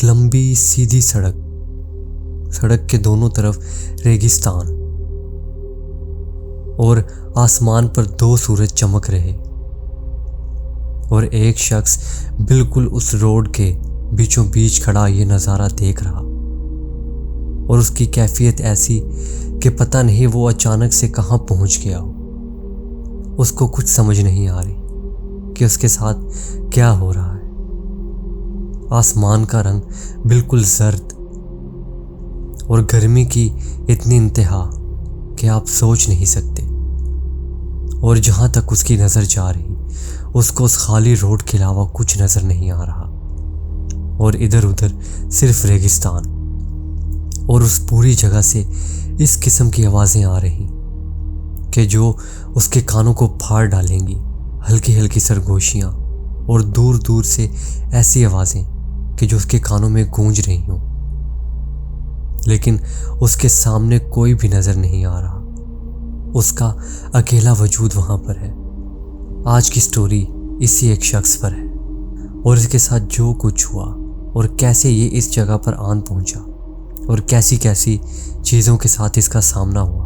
एक लंबी सीधी सड़क के दोनों तरफ रेगिस्तान और आसमान पर दो सूरज चमक रहे और एक शख्स बिल्कुल उस रोड के बीचों बीच खड़ा ये नज़ारा देख रहा और उसकी कैफियत ऐसी कि पता नहीं वो अचानक से कहाँ पहुँच गया हो। उसको कुछ समझ नहीं आ रही कि उसके साथ क्या हो रहा है। आसमान का रंग बिल्कुल जर्द और गर्मी की इतनी इंतहा कि आप सोच नहीं सकते। और जहाँ तक उसकी नज़र जा रही उसको उस खाली रोड के अलावा कुछ नज़र नहीं आ रहा और इधर उधर सिर्फ रेगिस्तान। और उस पूरी जगह से इस किस्म की आवाज़ें आ रही कि जो उसके कानों को फाड़ डालेंगी। हल्की हल्की सरगोशियाँ और दूर दूर से ऐसी आवाज़ें कि जो उसके कानों में गूंज रही हों, लेकिन उसके सामने कोई भी नज़र नहीं आ रहा। उसका अकेला वजूद वहाँ पर है। आज की स्टोरी इसी एक शख्स पर है और इसके साथ जो कुछ हुआ और कैसे ये इस जगह पर आन पहुँचा और कैसी कैसी चीज़ों के साथ इसका सामना हुआ,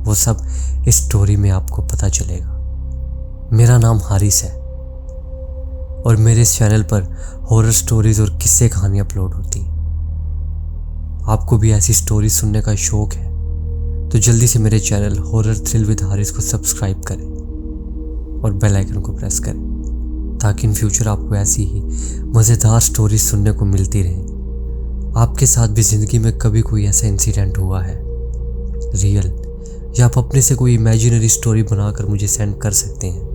वो सब इस स्टोरी में आपको पता चलेगा। मेरा नाम हारिस है और मेरे इस चैनल पर हॉरर स्टोरीज और किस्से कहानियाँ अपलोड होती हैं। आपको भी ऐसी स्टोरी सुनने का शौक है तो जल्दी से मेरे channel horror thrill with Haris को सब्सक्राइब करें और बेल आइकन को प्रेस करें ताकि इन फ्यूचर आपको ऐसी ही मज़ेदार स्टोरीज सुनने को मिलती रहे। आपके साथ भी ज़िंदगी में कभी कोई ऐसा इंसिडेंट हुआ है रियल, या आप अपने से कोई इमेजिनरी स्टोरी बनाकर मुझे सेंड कर सकते हैं,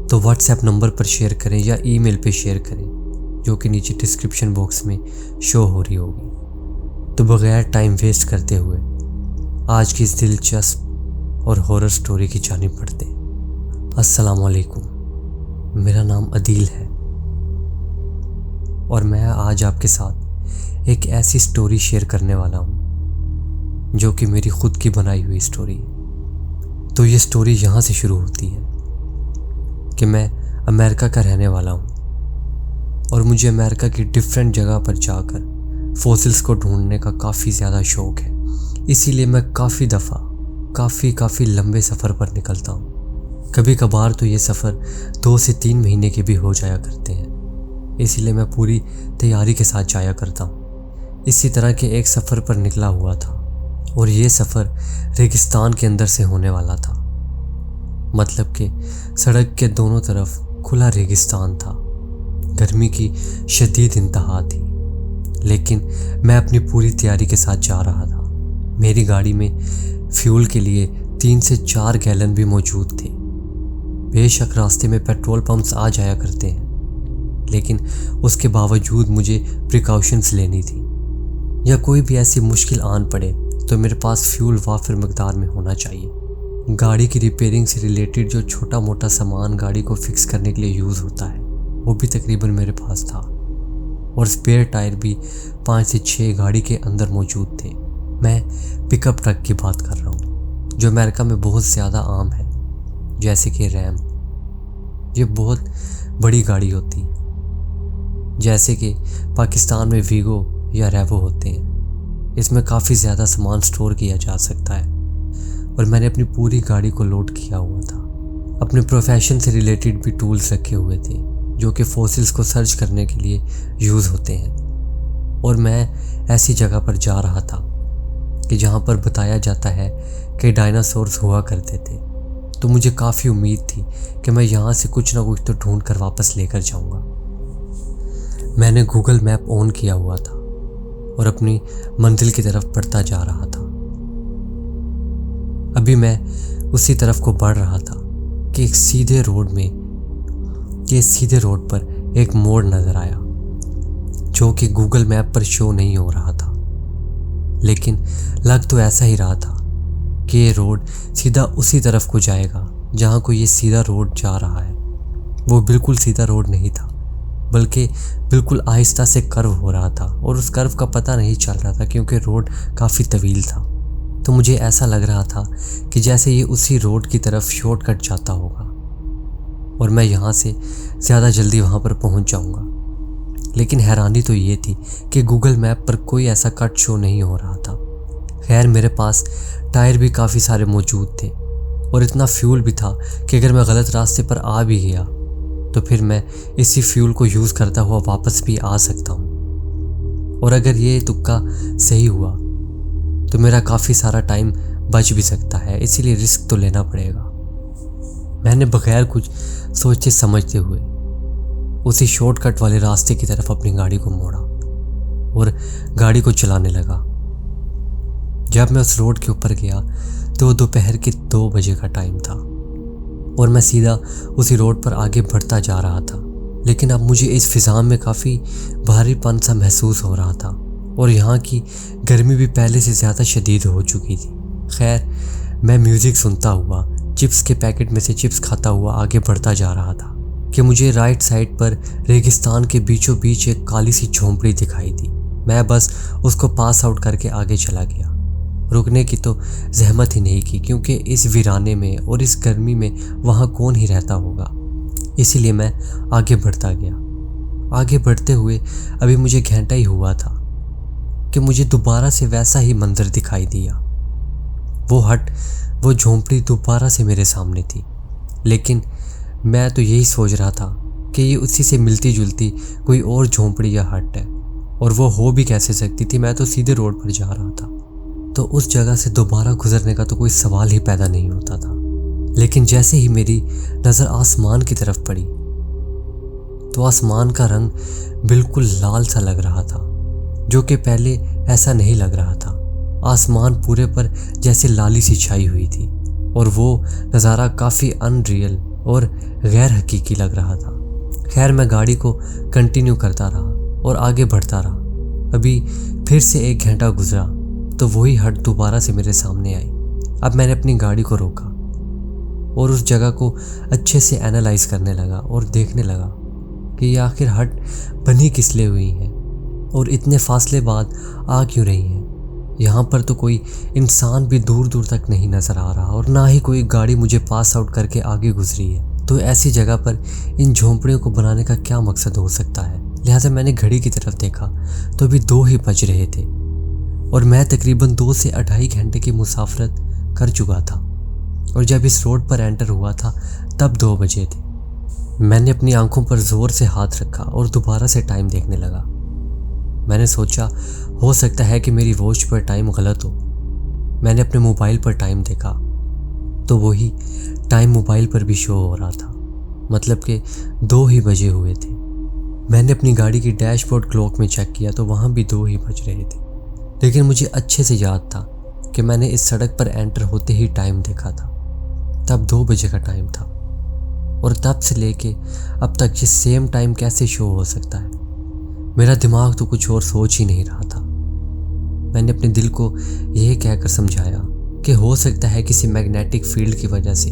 तो व्हाट्सएप नंबर पर शेयर करें या ईमेल पे शेयर करें जो कि नीचे डिस्क्रिप्शन बॉक्स में शो हो रही होगी। तो बगैर टाइम वेस्ट करते हुए आज की इस दिलचस्प और हॉरर स्टोरी की जानिब बढ़ते हैं। अस्सलाम वालेकुम, मेरा नाम अदील है और मैं आज आपके साथ एक ऐसी स्टोरी शेयर करने वाला हूँ जो कि मेरी खुद की बनाई हुई स्टोरी है। तो ये स्टोरी यहाँ से शुरू होती है कि मैं अमेरिका का रहने वाला हूँ और मुझे अमेरिका की डिफरेंट जगह पर जाकर फॉसिल्स को ढूंढने का काफ़ी ज़्यादा शौक़ है। इसीलिए मैं काफ़ी दफ़ा काफ़ी लंबे सफ़र पर निकलता हूँ। कभी कभार तो ये सफ़र 2 से 3 महीने के भी हो जाया करते हैं। इसीलिए मैं पूरी तैयारी के साथ जाया करता हूँ। इसी तरह के एक सफ़र पर निकला हुआ था और ये सफ़र रेगिस्तान के अंदर से होने वाला था। मतलब कि सड़क के दोनों तरफ खुला रेगिस्तान था। गर्मी की शदीद इंतहा थी, लेकिन मैं अपनी पूरी तैयारी के साथ जा रहा था। मेरी गाड़ी में फ्यूल के लिए 3 से 4 गैलन भी मौजूद थे। बेशक रास्ते में पेट्रोल पंप्स आ जाया करते हैं, लेकिन उसके बावजूद मुझे प्रिकॉशंस लेनी थी, या कोई भी ऐसी मुश्किल आन पड़े तो मेरे पास फ्यूल वाफिर मकदार में होना चाहिए। गाड़ी की रिपेयरिंग से रिलेटेड जो छोटा मोटा सामान गाड़ी को फिक्स करने के लिए यूज़ होता है वो भी तकरीबन मेरे पास था और स्पेयर टायर भी 5 से 6 गाड़ी के अंदर मौजूद थे। मैं पिकअप ट्रक की बात कर रहा हूँ जो अमेरिका में बहुत ज़्यादा आम है, जैसे कि रैम। ये बहुत बड़ी गाड़ी होती है, जैसे कि पाकिस्तान में वीगो या रेवो होते हैं। इसमें काफ़ी ज़्यादा सामान स्टोर किया जा सकता है और मैंने अपनी पूरी गाड़ी को लोड किया हुआ था। अपने प्रोफेशन से रिलेटेड भी टूल्स रखे हुए थे जो कि फॉसिल्स को सर्च करने के लिए यूज़ होते हैं। और मैं ऐसी जगह पर जा रहा था कि जहाँ पर बताया जाता है कि डायनासोर्स हुआ करते थे। तो मुझे काफ़ी उम्मीद थी कि मैं यहाँ से कुछ ना कुछ तो ढूंढ कर वापस लेकर जाऊँगा। मैंने गूगल मैप ऑन किया हुआ था और अपनी मंजिल की तरफ बढ़ता जा रहा था। अभी मैं उसी तरफ को बढ़ रहा था कि एक सीधे रोड पर एक मोड़ नज़र आया जो कि गूगल मैप पर शो नहीं हो रहा था, लेकिन लग तो ऐसा ही रहा था कि ये रोड सीधा उसी तरफ को जाएगा जहाँ को ये सीधा रोड जा रहा है। वो बिल्कुल सीधा रोड नहीं था, बल्कि बिल्कुल आहिस्ता से कर्व हो रहा था और उस कर्व का पता नहीं चल रहा था क्योंकि रोड काफ़ी तवील था। तो मुझे ऐसा लग रहा था कि जैसे ये उसी रोड की तरफ शॉर्टकट जाता होगा और मैं यहाँ से ज़्यादा जल्दी वहाँ पर पहुँच जाऊँगा। लेकिन हैरानी तो ये थी कि गूगल मैप पर कोई ऐसा कट शो नहीं हो रहा था। खैर मेरे पास टायर भी काफ़ी सारे मौजूद थे और इतना फ्यूल भी था कि अगर मैं गलत रास्ते पर आ भी गया तो फिर मैं इसी फ्यूल को यूज़ करता हुआ वापस भी आ सकता हूँ। और अगर ये तुक्का सही हुआ तो मेरा काफ़ी सारा टाइम बच भी सकता है, इसीलिए रिस्क तो लेना पड़ेगा। मैंने बगैर कुछ सोचते समझते हुए उसी शॉर्टकट वाले रास्ते की तरफ अपनी गाड़ी को मोड़ा और गाड़ी को चलाने लगा। जब मैं उस रोड के ऊपर गया तो दोपहर के 2 बजे का टाइम था और मैं सीधा उसी रोड पर आगे बढ़ता जा रहा था। लेकिन अब मुझे इस फिजा में काफ़ी भारीपन सा महसूस हो रहा था और यहाँ की गर्मी भी पहले से ज़्यादा शदीद हो चुकी थी। खैर मैं म्यूज़िक सुनता हुआ चिप्स के पैकेट में से चिप्स खाता हुआ आगे बढ़ता जा रहा था कि मुझे राइट साइड पर रेगिस्तान के बीचों बीच एक काली सी झोंपड़ी दिखाई दी। मैं बस उसको पास आउट करके आगे चला गया। रुकने की तो जहमत ही नहीं की, क्योंकि इस वीराने में और इस गर्मी में वहाँ कौन ही रहता होगा। इसीलिए मैं आगे बढ़ता गया। आगे बढ़ते हुए अभी मुझे घंटा ही हुआ था कि मुझे दोबारा से वैसा ही मंजर दिखाई दिया। वो झोंपड़ी दोबारा से मेरे सामने थी, लेकिन मैं तो यही सोच रहा था कि ये उसी से मिलती जुलती कोई और झोंपड़ी या हट है, और वो हो भी कैसे सकती थी। मैं तो सीधे रोड पर जा रहा था, तो उस जगह से दोबारा गुजरने का तो कोई सवाल ही पैदा नहीं होता था। लेकिन जैसे ही मेरी नज़र आसमान की तरफ पड़ी तो आसमान का रंग बिल्कुल लाल सा लग रहा था, जो कि पहले ऐसा नहीं लग रहा था। आसमान पूरे पर जैसे लाली सी छाई हुई थी और वो नज़ारा काफ़ी अनरियल और गैर हकीकी लग रहा था। खैर मैं गाड़ी को कंटिन्यू करता रहा और आगे बढ़ता रहा। अभी फिर से 1 घंटा गुजरा तो वही हट दोबारा से मेरे सामने आई। अब मैंने अपनी गाड़ी को रोका और उस जगह को अच्छे से एनालाइज करने लगा और देखने लगा कि ये आखिर हट बनी किस लिए हुई है और इतने फासले बाद आ क्यों रही है। यहाँ पर तो कोई इंसान भी दूर दूर तक नहीं नज़र आ रहा और ना ही कोई गाड़ी मुझे पास आउट करके आगे गुजरी है। तो ऐसी जगह पर इन झोंपड़ियों को बनाने का क्या मकसद हो सकता है। लिहाजा मैंने घड़ी की तरफ देखा तो अभी 2 ही बज रहे थे और मैं तकरीबन 2 से 2.5 घंटे की मुसाफरत कर चुका था। और जब इस रोड पर एंटर हुआ था तब 2 बजे थे। मैंने अपनी आंखों पर ज़ोर से हाथ रखा और दोबारा से टाइम देखने लगा। मैंने सोचा हो सकता है कि मेरी वॉच पर टाइम गलत हो। मैंने अपने मोबाइल पर टाइम देखा तो वही टाइम मोबाइल पर भी शो हो रहा था, मतलब कि 2 ही बजे हुए थे। मैंने अपनी गाड़ी की डैशबोर्ड क्लॉक में चेक किया तो वहाँ भी 2 ही बज रहे थे। लेकिन मुझे अच्छे से याद था कि मैंने इस सड़क पर एंटर होते ही टाइम देखा था, तब 2 बजे का टाइम था। और तब से लेके अब तक ये सेम टाइम कैसे शो हो सकता है। मेरा दिमाग तो कुछ और सोच ही नहीं रहा था। मैंने अपने दिल को यह कहकर समझाया कि हो सकता है किसी मैग्नेटिक फील्ड की वजह से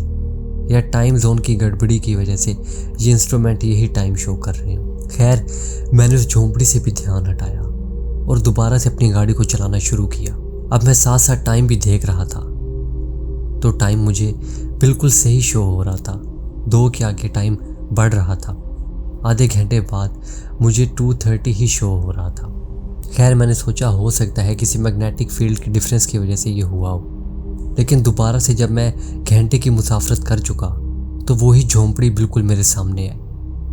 या टाइम जोन की गड़बड़ी की वजह से ये इंस्ट्रूमेंट यही टाइम शो कर रहे हो। खैर मैंने उस झोंपड़ी से भी ध्यान हटाया और दोबारा से अपनी गाड़ी को चलाना शुरू किया। अब मैं साथ साथ टाइम भी देख रहा था तो टाइम मुझे बिल्कुल सही शो हो रहा था। 2 के आगे टाइम बढ़ रहा था। आधे घंटे बाद मुझे 2:30 ही शो हो रहा था। खैर मैंने सोचा हो सकता है किसी मैग्नेटिक फील्ड की डिफरेंस की वजह से ये हुआ हो। लेकिन दोबारा से जब मैं घंटे की मुसाफरत कर चुका तो वही झोंपड़ी बिल्कुल मेरे सामने आई।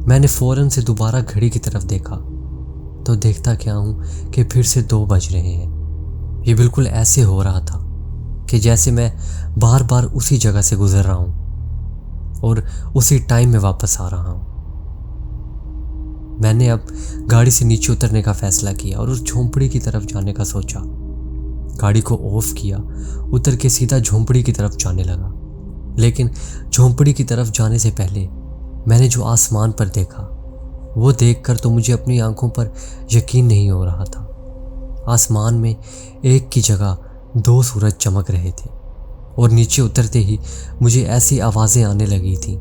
मैंने फ़ौरन से दोबारा घड़ी की तरफ देखा तो देखता क्या हूँ कि फिर से 2 बज रहे हैं। ये बिल्कुल ऐसे हो रहा था कि जैसे मैं बार बार उसी जगह से गुजर रहा हूँ और उसी टाइम में वापस आ रहा हूँ। मैंने अब गाड़ी से नीचे उतरने का फैसला किया और उस झोंपड़ी की तरफ जाने का सोचा। गाड़ी को ऑफ किया, उतर के सीधा झोंपड़ी की तरफ जाने लगा। लेकिन झोंपड़ी की तरफ जाने से पहले मैंने जो आसमान पर देखा वो देखकर तो मुझे अपनी आंखों पर यकीन नहीं हो रहा था। आसमान में एक की जगह 2 सूरज चमक रहे थे और नीचे उतरते ही मुझे ऐसी आवाज़ें आने लगी थी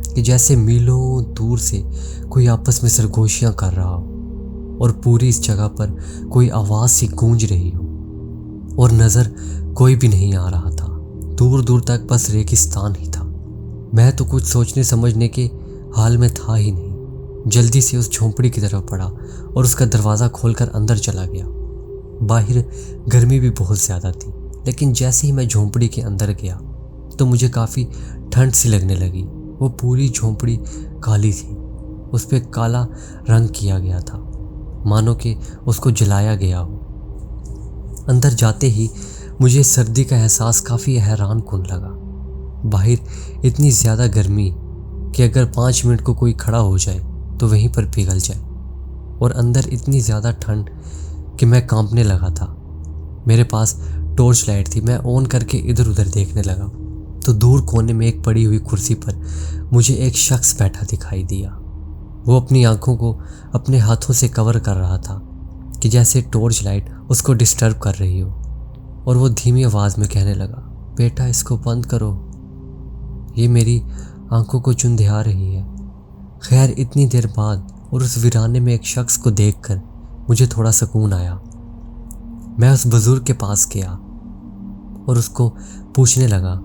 कि जैसे मीलों दूर से कोई आपस में सरगोशियां कर रहा हो और पूरी इस जगह पर कोई आवाज़ सी गूंज रही हो और नज़र कोई भी नहीं आ रहा था। दूर दूर तक बस रेगिस्तान ही था। मैं तो कुछ सोचने समझने के हाल में था ही नहीं। जल्दी से उस झोंपड़ी की तरफ बढ़ा और उसका दरवाज़ा खोलकर अंदर चला गया। बाहर गर्मी भी बहुत ज़्यादा थी, लेकिन जैसे ही मैं झोंपड़ी के अंदर गया तो मुझे काफ़ी ठंड सी लगने लगी। वो पूरी झोंपड़ी काली थी, उस पर काला रंग किया गया था, मानो कि उसको जलाया गया हो। अंदर जाते ही मुझे सर्दी का एहसास काफ़ी हैरान कुन लगा। बाहर इतनी ज़्यादा गर्मी कि अगर 5 मिनट को कोई खड़ा हो जाए तो वहीं पर पिघल जाए, और अंदर इतनी ज़्यादा ठंड कि मैं कांपने लगा था। मेरे पास टॉर्च लाइट थी, मैं ऑन करके इधर उधर देखने लगा तो दूर कोने में एक पड़ी हुई कुर्सी पर मुझे एक शख्स बैठा दिखाई दिया। वो अपनी आंखों को अपने हाथों से कवर कर रहा था कि जैसे टॉर्च लाइट उसको डिस्टर्ब कर रही हो, और वो धीमी आवाज़ में कहने लगा, बेटा इसको बंद करो, ये मेरी आंखों को चुंधिया रही है। खैर इतनी देर बाद और उस वीराने में एक शख्स को देखकर मुझे थोड़ा सुकून आया। मैं उस बुजुर्ग के पास गया और उसको पूछने लगा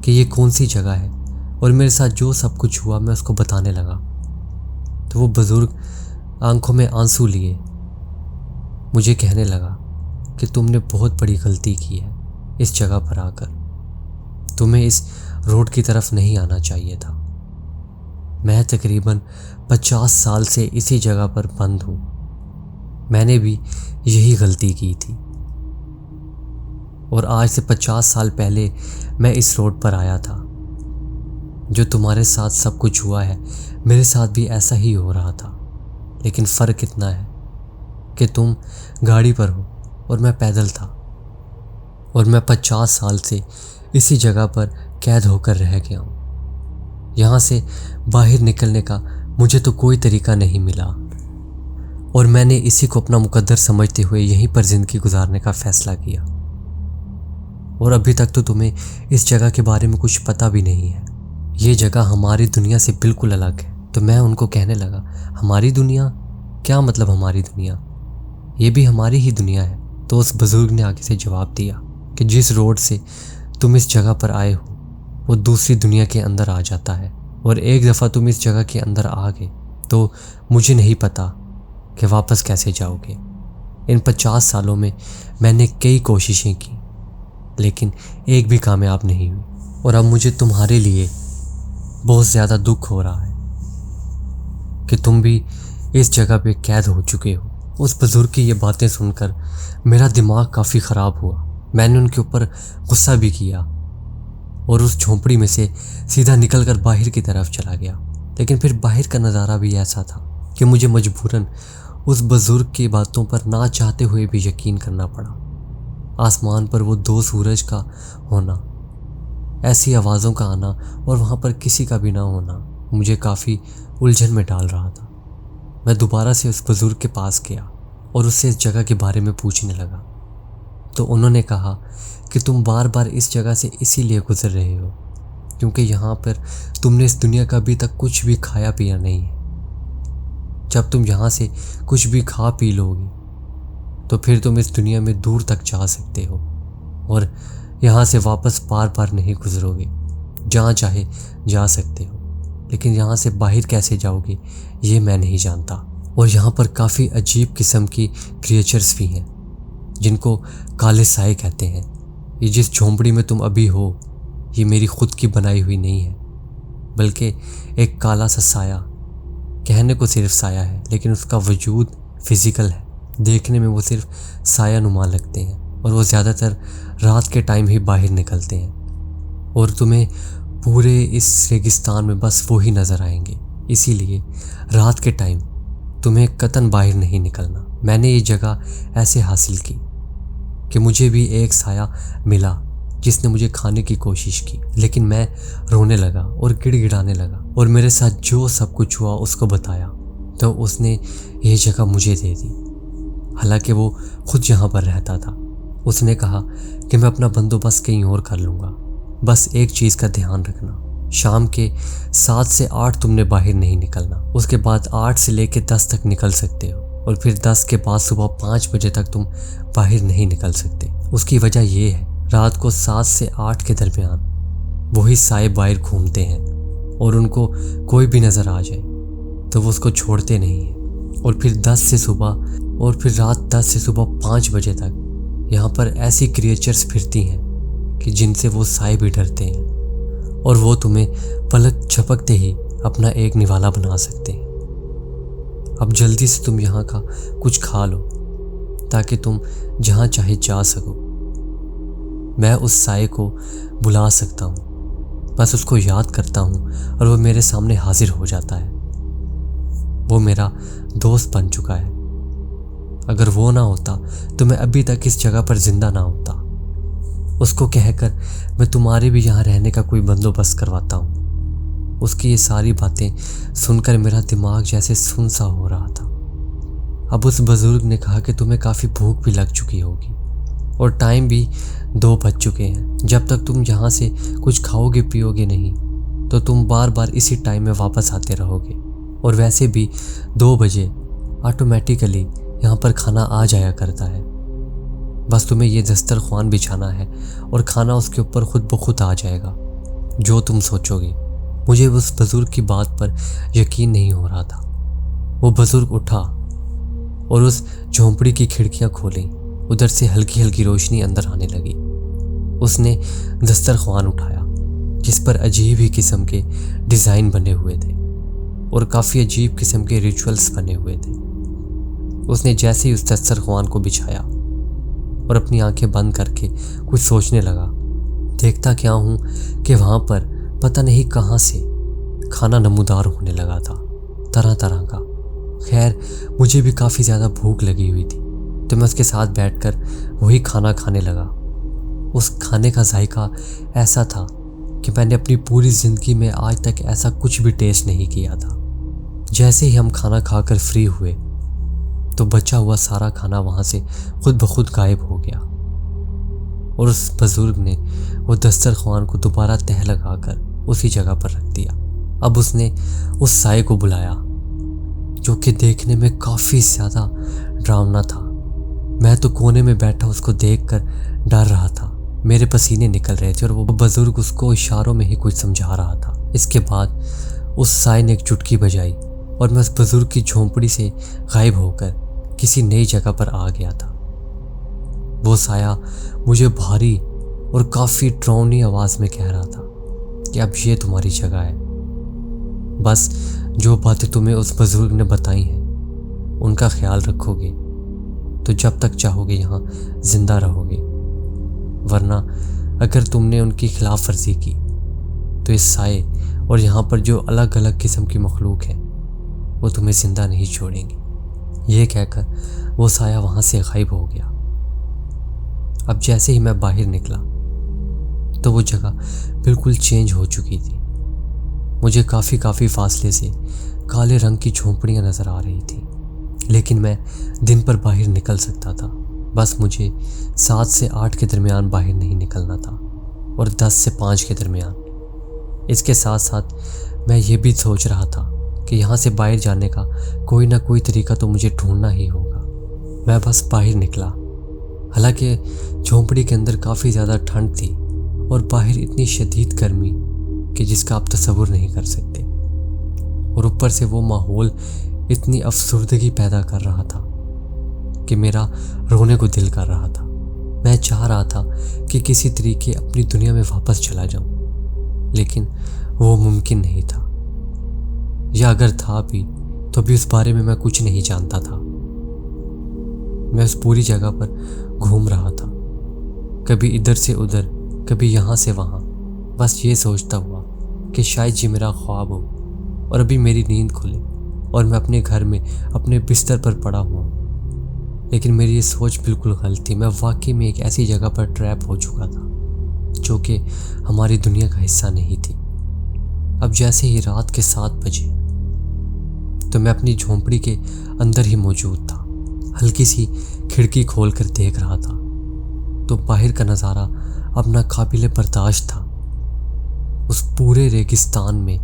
कि ये कौन सी जगह है, और मेरे साथ जो सब कुछ हुआ मैं उसको बताने लगा। तो वो बुजुर्ग आंखों में आंसू लिए मुझे कहने लगा कि तुमने बहुत बड़ी गलती की है इस जगह पर आकर, तुम्हें इस रोड की तरफ नहीं आना चाहिए था। मैं तकरीबन 50 साल से इसी जगह पर बंद हूँ, मैंने भी यही गलती की थी, और आज से 50 साल पहले मैं इस रोड पर आया था। जो तुम्हारे साथ सब कुछ हुआ है मेरे साथ भी ऐसा ही हो रहा था, लेकिन फ़र्क इतना है कि तुम गाड़ी पर हो और मैं पैदल था, और मैं 50 साल से इसी जगह पर कैद होकर रह गया हूँ। यहाँ से बाहर निकलने का मुझे तो कोई तरीका नहीं मिला, और मैंने इसी को अपना मुकद्दर समझते हुए यहीं पर ज़िंदगी गुजारने का फ़ैसला किया। और अभी तक तो तुम्हें इस जगह के बारे में कुछ पता भी नहीं है। ये जगह हमारी दुनिया से बिल्कुल अलग है। तो मैं उनको कहने लगा, हमारी दुनिया? क्या मतलब हमारी दुनिया? ये भी हमारी ही दुनिया है। तो उस बुजुर्ग ने आगे से जवाब दिया कि जिस रोड से तुम इस जगह पर आए हो वो दूसरी दुनिया के अंदर आ जाता है, और एक दफ़ा तुम इस जगह के अंदर आ गए तो मुझे नहीं पता कि वापस कैसे जाओगे। इन 50 सालों में मैंने कई कोशिशें की, लेकिन एक भी कामयाब नहीं हुई, और अब मुझे तुम्हारे लिए बहुत ज़्यादा दुख हो रहा है कि तुम भी इस जगह पे कैद हो चुके हो। उस बुजुर्ग की ये बातें सुनकर मेरा दिमाग काफ़ी ख़राब हुआ। मैंने उनके ऊपर गुस्सा भी किया और उस झोंपड़ी में से सीधा निकलकर बाहर की तरफ चला गया। लेकिन फिर बाहर का नज़ारा भी ऐसा था कि मुझे मजबूरन उस बुजुर्ग की बातों पर ना चाहते हुए भी यकीन करना पड़ा। आसमान पर वो 2 सूरज का होना, ऐसी आवाज़ों का आना और वहाँ पर किसी का भी ना होना मुझे काफ़ी उलझन में डाल रहा था। मैं दोबारा से उस बुजुर्ग के पास गया और उससे इस जगह के बारे में पूछने लगा। तो उन्होंने कहा कि तुम बार बार इस जगह से इसीलिए गुजर रहे हो क्योंकि यहाँ पर तुमने इस दुनिया का अभी तक कुछ भी खाया पिया नहीं है। जब तुम यहाँ से कुछ भी खा पी लोगे तो फिर तुम इस दुनिया में दूर तक जा सकते हो और यहाँ से वापस बार बार नहीं गुजरोगे, जहाँ चाहे जा सकते हो। लेकिन यहाँ से बाहर कैसे जाओगे ये मैं नहीं जानता। और यहाँ पर काफ़ी अजीब किस्म की क्रिएचर्स भी हैं जिनको काले साए कहते हैं। ये जिस झोंपड़ी में तुम अभी हो ये मेरी खुद की बनाई हुई नहीं है, बल्कि एक काला सा साया, कहने को सिर्फ साया है लेकिन उसका वजूद फिज़िकल है। देखने में वो सिर्फ साया नुमा लगते हैं और वो ज़्यादातर रात के टाइम ही बाहर निकलते हैं और तुम्हें पूरे इस रेगिस्तान में बस वो ही नज़र आएंगे। इसीलिए रात के टाइम तुम्हें कतन बाहर नहीं निकलना। मैंने ये जगह ऐसे हासिल की कि मुझे भी एक साया मिला जिसने मुझे खाने की कोशिश की, लेकिन मैं रोने लगा और गिड़गिड़ाने लगा और मेरे साथ जो सब कुछ हुआ उसको बताया तो उसने ये जगह मुझे दे दी। हालांकि वो खुद यहाँ पर रहता था। उसने कहा कि मैं अपना बंदोबस्त कहीं और कर लूँगा, बस एक चीज़ का ध्यान रखना, शाम के 7 से 8 तुमने बाहर नहीं निकलना। उसके बाद 8 से लेकर 10 तक निकल सकते हो और फिर 10 के बाद सुबह 5 बजे तक तुम बाहर नहीं निकल सकते। उसकी वजह ये है, रात को 7 से 8 के दरमियान वही साए बाहर घूमते हैं और उनको कोई भी नज़र आ जाए तो वो उसको छोड़ते नहीं हैं। और फिर रात 10 से सुबह 5 बजे तक यहाँ पर ऐसी क्रिएचर्स फिरती हैं कि जिनसे वो साए भी डरते हैं और वो तुम्हें पलक झपकते ही अपना एक निवाला बना सकते हैं। अब जल्दी से तुम यहाँ का कुछ खा लो ताकि तुम जहाँ चाहे जा सको। मैं उस साए को बुला सकता हूँ, बस उसको याद करता हूँ और वो मेरे सामने हाजिर हो जाता है। वो मेरा दोस्त बन चुका है। अगर वो ना होता तो मैं अभी तक इस जगह पर जिंदा ना होता। उसको कहकर मैं तुम्हारे भी यहाँ रहने का कोई बंदोबस्त करवाता हूँ। उसकी ये सारी बातें सुनकर मेरा दिमाग जैसे सुन सा हो रहा था। अब उस बुजुर्ग ने कहा कि तुम्हें काफ़ी भूख भी लग चुकी होगी और टाइम भी 2 बज चुके हैं। जब तक तुम यहाँ से कुछ खाओगे पियोगे नहीं तो तुम बार बार इसी टाइम में वापस आते रहोगे। और वैसे भी 2 बजे ऑटोमेटिकली यहाँ पर खाना आ जाया करता है। बस तुम्हें ये दस्तरख्वान बिछाना है और खाना उसके ऊपर खुद ब खुद आ जाएगा जो तुम सोचोगे। मुझे उस बुजुर्ग की बात पर यकीन नहीं हो रहा था। वो बुजुर्ग उठा और उस झोंपड़ी की खिड़कियां खोली। उधर से हल्की हल्की रोशनी अंदर आने लगी। उसने दस्तरख्वान उठाया जिस पर अजीब ही किस्म के डिज़ाइन बने हुए थे और काफ़ी अजीब किस्म के रिचुअल्स बने हुए थे। उसने जैसे ही उस दस्तरख्वान को बिछाया और अपनी आंखें बंद करके कुछ सोचने लगा, देखता क्या हूँ कि वहाँ पर पता नहीं कहाँ से खाना नमूदार होने लगा था, तरह तरह का। खैर मुझे भी काफ़ी ज़्यादा भूख लगी हुई थी तो मैं उसके साथ बैठकर वही खाना खाने लगा। उस खाने का जायका ऐसा था कि मैंने अपनी पूरी ज़िंदगी में आज तक ऐसा कुछ भी टेस्ट नहीं किया था। जैसे ही हम खाना खाकर फ्री हुए तो बचा हुआ सारा खाना वहाँ से खुद ब खुद गायब हो गया और उस बुजुर्ग ने वो दस्तरख्वान को दोबारा तह लगाकर उसी जगह पर रख दिया। अब उसने उस साए को बुलाया जो कि देखने में काफ़ी ज़्यादा डरावना था। मैं तो कोने में बैठा उसको देखकर डर रहा था। मेरे पसीने निकल रहे थे और वो बुजुर्ग उसको इशारों में ही कुछ समझा रहा था। इसके बाद उस साए ने एक चुटकी बजाई और मैं उस बुजुर्ग की झोंपड़ी से गायब होकर किसी नई जगह पर आ गया था। वो साया मुझे भारी और काफ़ी डरावनी आवाज़ में कह रहा था कि अब ये तुम्हारी जगह है। बस जो बातें तुम्हें उस बुजुर्ग ने बताई हैं उनका ख्याल रखोगे तो जब तक चाहोगे यहाँ ज़िंदा रहोगे, वरना अगर तुमने उनकी खिलाफ वर्जी की तो इस साए और यहाँ पर जो अलग अलग किस्म की मखलूक है वो तुम्हें ज़िंदा नहीं छोड़ेंगी। ये कहकर वो साया वहाँ से गायब हो गया। अब जैसे ही मैं बाहर निकला तो वो जगह बिल्कुल चेंज हो चुकी थी। मुझे काफ़ी फासले से काले रंग की झोंपड़ियाँ नज़र आ रही थी, लेकिन मैं दिन पर बाहर निकल सकता था। बस मुझे 7 से 8 के दरमियान बाहर नहीं निकलना था और 10 से 5 के दरमियान। इसके साथ साथ मैं ये भी सोच रहा था कि यहाँ से बाहर जाने का कोई ना कोई तरीका तो मुझे ढूंढना ही होगा। मैं बस बाहर निकला। हालांकि झोंपड़ी के अंदर काफ़ी ज़्यादा ठंड थी और बाहर इतनी शदीद गर्मी कि जिसका आप तसव्वुर नहीं कर सकते, और ऊपर से वो माहौल इतनी अफसुर्दगी पैदा कर रहा था कि मेरा रोने को दिल कर रहा था। मैं चाह रहा था कि किसी तरीके अपनी दुनिया में वापस चला जाऊं, लेकिन वो मुमकिन नहीं था, या अगर था भी तो भी उस बारे में मैं कुछ नहीं जानता था। मैं उस पूरी जगह पर घूम रहा था, कभी इधर से उधर, कभी यहाँ से वहाँ, बस ये सोचता हुआ कि शायद ये मेरा ख्वाब हो और अभी मेरी नींद खुले और मैं अपने घर में अपने बिस्तर पर पड़ा हुआ हूँ। लेकिन मेरी ये सोच बिल्कुल गलत थी। मैं वाकई में एक ऐसी जगह पर ट्रैप हो चुका था जो कि हमारी दुनिया का हिस्सा नहीं थी। अब जैसे ही रात के 7 बजे तो मैं अपनी झोंपड़ी के अंदर ही मौजूद था। हल्की सी खिड़की खोलकर देख रहा था तो बाहर का नज़ारा अब नाकाबिले बर्दाश्त था। उस पूरे रेगिस्तान में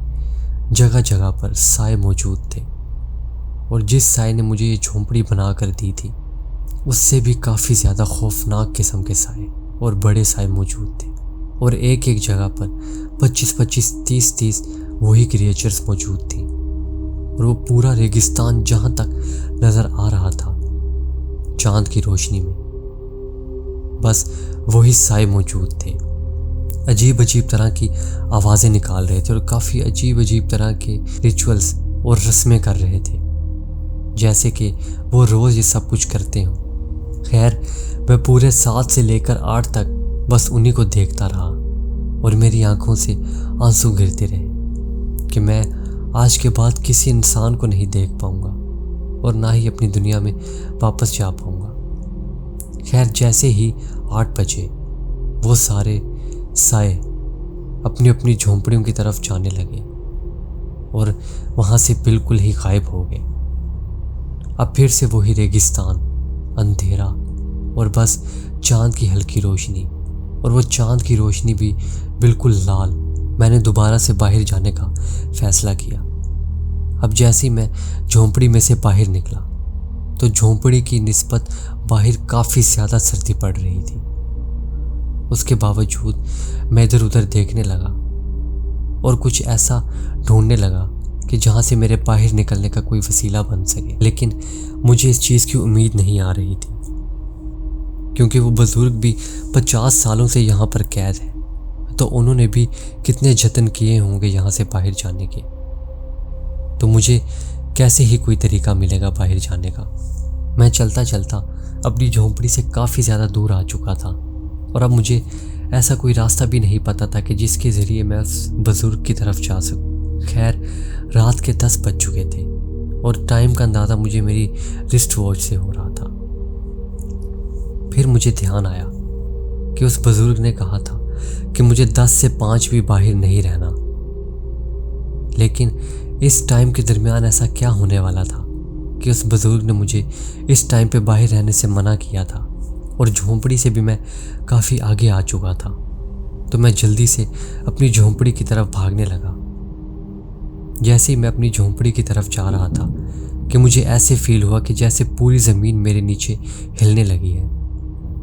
जगह जगह पर साए मौजूद थे और जिस साए ने मुझे ये झोंपड़ी बना कर दी थी उससे भी काफ़ी ज़्यादा खौफनाक किस्म के साए और बड़े साए मौजूद थे, और एक एक जगह पर 25-25, 30-30 वही क्रिएचर्स मौजूद थी। और वो पूरा रेगिस्तान जहां तक नजर आ रहा था चांद की रोशनी में, बस वही साए मौजूद थे। अजीब अजीब तरह की आवाज़ें निकाल रहे थे और काफ़ी अजीब अजीब तरह के रिचुअल्स और रस्में कर रहे थे, जैसे कि वो रोज़ ये सब कुछ करते हों। खैर, मैं पूरे 7 से लेकर 8 तक बस उन्हीं को देखता रहा और मेरी आंखों से आंसू गिरते रहे कि मैं आज के बाद किसी इंसान को नहीं देख पाऊंगा और ना ही अपनी दुनिया में वापस जा पाऊंगा। खैर, जैसे ही 8 बजे वो सारे साए अपनी अपनी झोंपड़ियों की तरफ जाने लगे और वहाँ से बिल्कुल ही गायब हो गए। अब फिर से वही रेगिस्तान, अंधेरा और बस चांद की हल्की रोशनी, और वो चांद की रोशनी भी बिल्कुल लाल। मैंने दोबारा से बाहर जाने का फैसला किया। अब जैसे ही मैं झोंपड़ी में से बाहर निकला तो झोंपड़ी की निस्बत बाहर काफ़ी ज़्यादा सर्दी पड़ रही थी। उसके बावजूद मैं इधर उधर देखने लगा और कुछ ऐसा ढूंढने लगा कि जहाँ से मेरे बाहर निकलने का कोई वसीला बन सके, लेकिन मुझे इस चीज़ की उम्मीद नहीं आ रही थी क्योंकि वो बुज़ुर्ग भी 50 सालों से यहाँ पर कैद है, तो उन्होंने भी कितने जतन किए होंगे यहाँ से बाहर जाने के। तो मुझे कैसे ही कोई तरीका मिलेगा बाहर जाने का। मैं चलता चलता अपनी झोंपड़ी से काफ़ी ज़्यादा दूर आ चुका था और अब मुझे ऐसा कोई रास्ता भी नहीं पता था कि जिसके ज़रिए मैं उस बुज़ुर्ग की तरफ जा सकूं। खैर, रात के 10 बज चुके थे और टाइम का अंदाज़ा मुझे मेरी रिस्ट वॉच से हो रहा था। फिर मुझे ध्यान आया कि उस बुज़ुर्ग ने कहा था कि मुझे 10 से 5 भी बाहर नहीं रहना, लेकिन इस टाइम के दरमियान ऐसा क्या होने वाला था कि उस बुज़ुर्ग ने मुझे इस टाइम पे बाहर रहने से मना किया था और झोंपड़ी से भी मैं काफ़ी आगे आ चुका था। तो मैं जल्दी से अपनी झोंपड़ी की तरफ भागने लगा। जैसे ही मैं अपनी झोंपड़ी की तरफ जा रहा था कि मुझे ऐसे फील हुआ कि जैसे पूरी ज़मीन मेरे नीचे हिलने लगी है,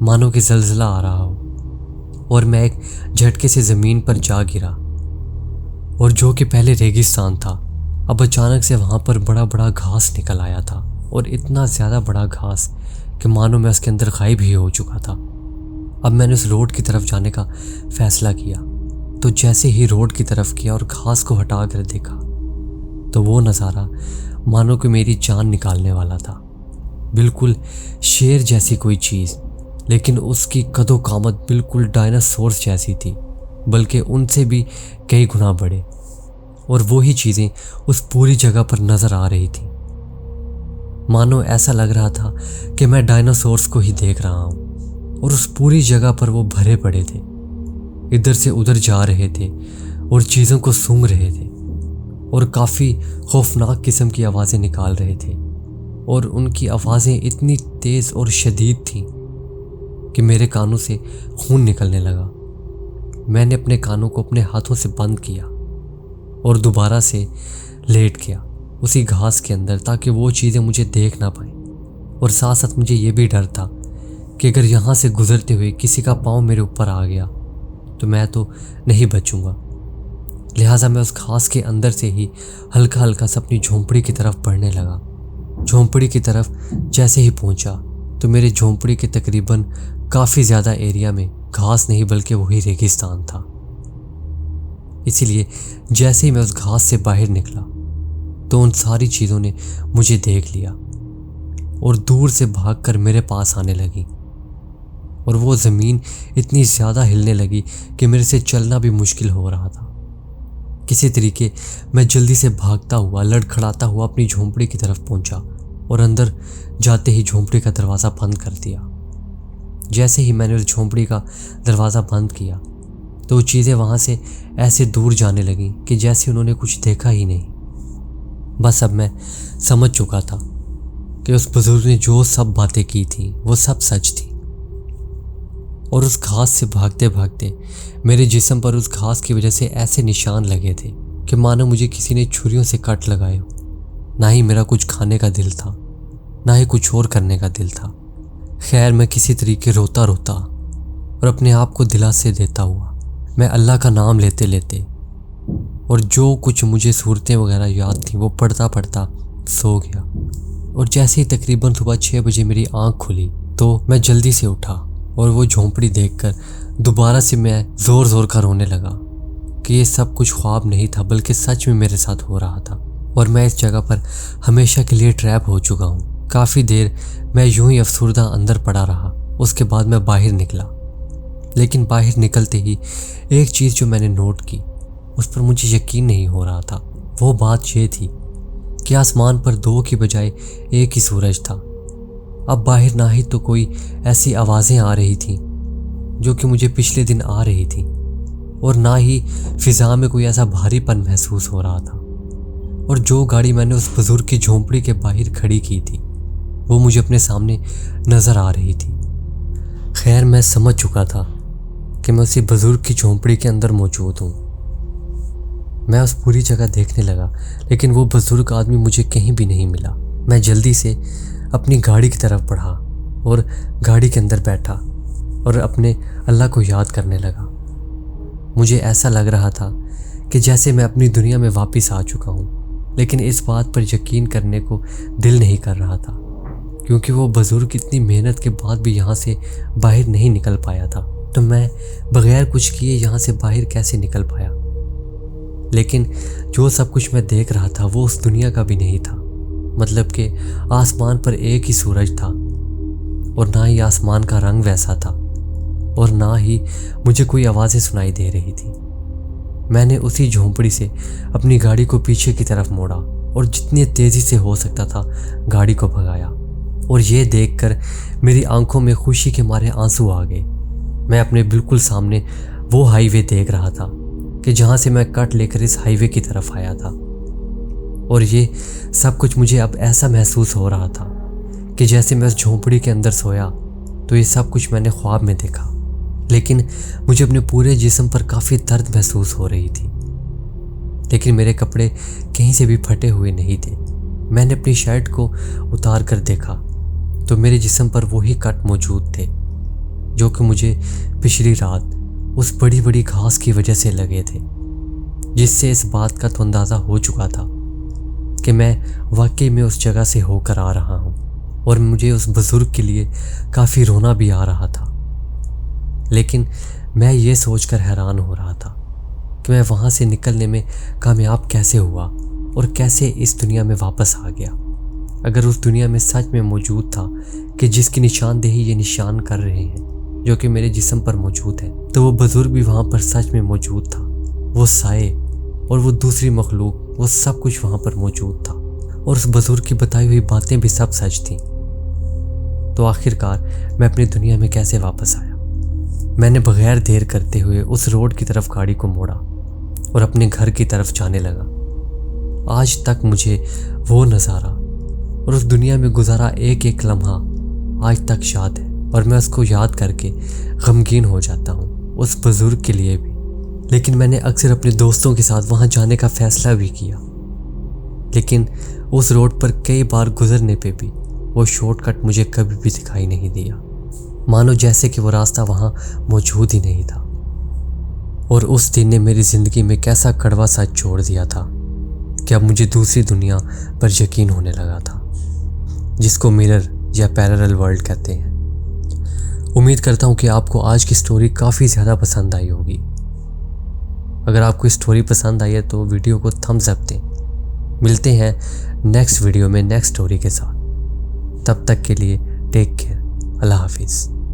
मानो कि ज़लज़ला आ रहा हो, और मैं एक झटके से ज़मीन पर जा गिरा। और जो कि पहले रेगिस्तान था, अब अचानक से वहाँ पर बड़ा बड़ा घास निकल आया था, और इतना ज़्यादा बड़ा घास कि मानो मैं उसके अंदर गायब ही हो चुका था। अब मैंने उस रोड की तरफ जाने का फ़ैसला किया, तो जैसे ही रोड की तरफ किया और घास को हटा कर देखा तो वो नज़ारा मानो कि मेरी जान निकालने वाला था। बिल्कुल शेर जैसी कोई चीज़, लेकिन उसकी कदो कामत बिल्कुल डायनासोर्स जैसी थी, बल्कि उनसे भी कई गुना बड़े। और वही चीज़ें उस पूरी जगह पर नज़र आ रही थी। मानो ऐसा लग रहा था कि मैं डायनासोर्स को ही देख रहा हूँ, और उस पूरी जगह पर वो भरे पड़े थे, इधर से उधर जा रहे थे और चीज़ों को सूंघ रहे थे और काफ़ी खौफनाक किस्म की आवाज़ें निकाल रहे थे। और उनकी आवाज़ें इतनी तेज़ और शदीद थीं कि मेरे कानों से खून निकलने लगा। मैंने अपने कानों को अपने हाथों से बंद किया और दोबारा से लेट गया उसी घास के अंदर, ताकि वो चीज़ें मुझे देख ना पाएं। और साथ साथ मुझे ये भी डर था कि अगर यहाँ से गुजरते हुए किसी का पाँव मेरे ऊपर आ गया तो मैं तो नहीं बचूंगा। लिहाजा मैं उस घास के अंदर से ही हल्का हल्का सा अपनी झोंपड़ी की तरफ बढ़ने लगा। झोंपड़ी की तरफ जैसे ही पहुंचा तो मेरे झोंपड़ी के तकरीबन काफ़ी ज़्यादा एरिया में घास नहीं बल्कि वही रेगिस्तान था। इसीलिए जैसे ही मैं उस घास से बाहर निकला तो उन सारी चीज़ों ने मुझे देख लिया और दूर से भागकर मेरे पास आने लगी, और वो ज़मीन इतनी ज़्यादा हिलने लगी कि मेरे से चलना भी मुश्किल हो रहा था। किसी तरीके मैं जल्दी से भागता हुआ लड़खड़ाता हुआ अपनी झोंपड़ी की तरफ पहुंचा और अंदर जाते ही झोंपड़ी का दरवाज़ा बंद कर दिया। जैसे ही मैंने उस झोंपड़ी का दरवाज़ा बंद किया तो वो चीज़ें वहाँ से ऐसे दूर जाने लगीं कि जैसे उन्होंने कुछ देखा ही नहीं। बस अब मैं समझ चुका था कि उस बुजुर्ग ने जो सब बातें की थी वो सब सच थी। और उस घास से भागते भागते मेरे जिस्म पर उस घास की वजह से ऐसे निशान लगे थे कि मानो मुझे किसी ने छुरियों से कट लगाए हो। ना ही मेरा कुछ खाने का दिल था, ना ही कुछ और करने का दिल था। खैर, मैं किसी तरीके रोता रोता और अपने आप को दिलासे देता हुआ मैं अल्लाह का नाम लेते लेते और जो कुछ मुझे सूरतें वगैरह याद थी वो पढ़ता पढ़ता सो गया। और जैसे ही तकरीबन सुबह 6 बजे मेरी आंख खुली तो मैं जल्दी से उठा और वो झोंपड़ी देखकर दोबारा से मैं ज़ोर ज़ोर का रोने लगा कि ये सब कुछ ख्वाब नहीं था बल्कि सच में मेरे साथ हो रहा था और मैं इस जगह पर हमेशा के लिए ट्रैप हो चुका हूँ। काफ़ी देर मैं यूं ही अफसुर्दा अंदर पड़ा रहा। उसके बाद मैं बाहर निकला, लेकिन बाहर निकलते ही एक चीज़ जो मैंने नोट की उस पर मुझे यकीन नहीं हो रहा था। वो बात ये थी कि आसमान पर 2 की बजाय एक ही सूरज था। अब बाहर ना ही तो कोई ऐसी आवाज़ें आ रही थीं जो कि मुझे पिछले दिन आ रही थी और ना ही फिज़ा में कोई ऐसा भारीपन महसूस हो रहा था। और जो गाड़ी मैंने उस बुज़ुर्ग की झोंपड़ी के बाहर खड़ी की थी वो मुझे अपने सामने नज़र आ रही थी। खैर मैं समझ चुका था कि मैं उसी बुज़ुर्ग की झोंपड़ी के अंदर मौजूद हूँ। मैं उस पूरी जगह देखने लगा, लेकिन वो बुज़ुर्ग आदमी मुझे कहीं भी नहीं मिला। मैं जल्दी से अपनी गाड़ी की तरफ बढ़ा और गाड़ी के अंदर बैठा और अपने अल्लाह को याद करने लगा। मुझे ऐसा लग रहा था कि जैसे मैं अपनी दुनिया में वापस आ चुका हूँ, लेकिन इस बात पर यकीन करने को दिल नहीं कर रहा था क्योंकि वो बुज़ुर्ग इतनी मेहनत के बाद भी यहाँ से बाहर नहीं निकल पाया था। तो मैं बगैर कुछ किए यहाँ से बाहर कैसे निकल पाया? लेकिन जो सब कुछ मैं देख रहा था वो उस दुनिया का भी नहीं था। मतलब कि आसमान पर एक ही सूरज था और ना ही आसमान का रंग वैसा था और ना ही मुझे कोई आवाज़ें सुनाई दे रही थी। मैंने उसी झोंपड़ी से अपनी गाड़ी को पीछे की तरफ मोड़ा और जितनी तेज़ी से हो सकता था गाड़ी को भगाया। और ये देखकर मेरी आंखों में खुशी के मारे आंसू आ गए। मैं अपने बिल्कुल सामने वो हाईवे देख रहा था कि जहाँ से मैं कट लेकर इस हाईवे की तरफ आया था। और ये सब कुछ मुझे अब ऐसा महसूस हो रहा था कि जैसे मैं उस झोंपड़ी के अंदर सोया तो ये सब कुछ मैंने ख्वाब में देखा। लेकिन मुझे अपने पूरे जिस्म पर काफ़ी दर्द महसूस हो रही थी, लेकिन मेरे कपड़े कहीं से भी फटे हुए नहीं थे। मैंने अपनी शर्ट को उतार कर देखा तो मेरे जिस्म पर वही कट मौजूद थे जो कि मुझे पिछली रात उस बड़ी बड़ी घास की वजह से लगे थे, जिससे इस बात का तो अंदाज़ा हो चुका था कि मैं वाकई में उस जगह से होकर आ रहा हूँ। और मुझे उस बुज़ुर्ग के लिए काफ़ी रोना भी आ रहा था, लेकिन मैं ये सोचकर हैरान हो रहा था कि मैं वहाँ से निकलने में कामयाब कैसे हुआ और कैसे इस दुनिया में वापस आ गया। अगर उस दुनिया में सच में मौजूद था कि जिसकी निशानदेही ये निशान कर रहे हैं जो कि मेरे जिस्म पर मौजूद है, तो वो बुज़ुर्ग भी वहाँ पर सच में मौजूद था। वो साए और वो दूसरी मखलूक, वो सब कुछ वहाँ पर मौजूद था और उस बुज़ुर्ग की बताई हुई बातें भी सब सच थीं। तो आखिरकार मैं अपनी दुनिया में कैसे वापस आया? मैंने बगैर देर करते हुए उस रोड की तरफ गाड़ी को मोड़ा और अपने घर की तरफ जाने लगा। आज तक मुझे वो नज़ारा और उस दुनिया में गुजारा एक एक लम्हा आज तक याद है और मैं उसको याद करके गमगीन हो जाता हूँ, उस बुज़ुर्ग के लिए भी। लेकिन मैंने अक्सर अपने दोस्तों के साथ वहाँ जाने का फ़ैसला भी किया, लेकिन उस रोड पर कई बार गुजरने पे भी वो शॉर्टकट मुझे कभी भी दिखाई नहीं दिया, मानो जैसे कि वो रास्ता वहाँ मौजूद ही नहीं था। और उस दिन ने मेरी ज़िंदगी में कैसा कड़वा सच छोड़ दिया था कि अब मुझे दूसरी दुनिया पर यकीन होने लगा था, जिसको मिरर या पैरेलल वर्ल्ड कहते हैं। उम्मीद करता हूँ कि आपको आज की स्टोरी काफ़ी ज़्यादा पसंद आई होगी। अगर आपको स्टोरी पसंद आई है तो वीडियो को थम्स अप दें। मिलते हैं नेक्स्ट वीडियो में नेक्स्ट स्टोरी के साथ। तब तक के लिए टेक केयर। अल्लाह हाफिज़।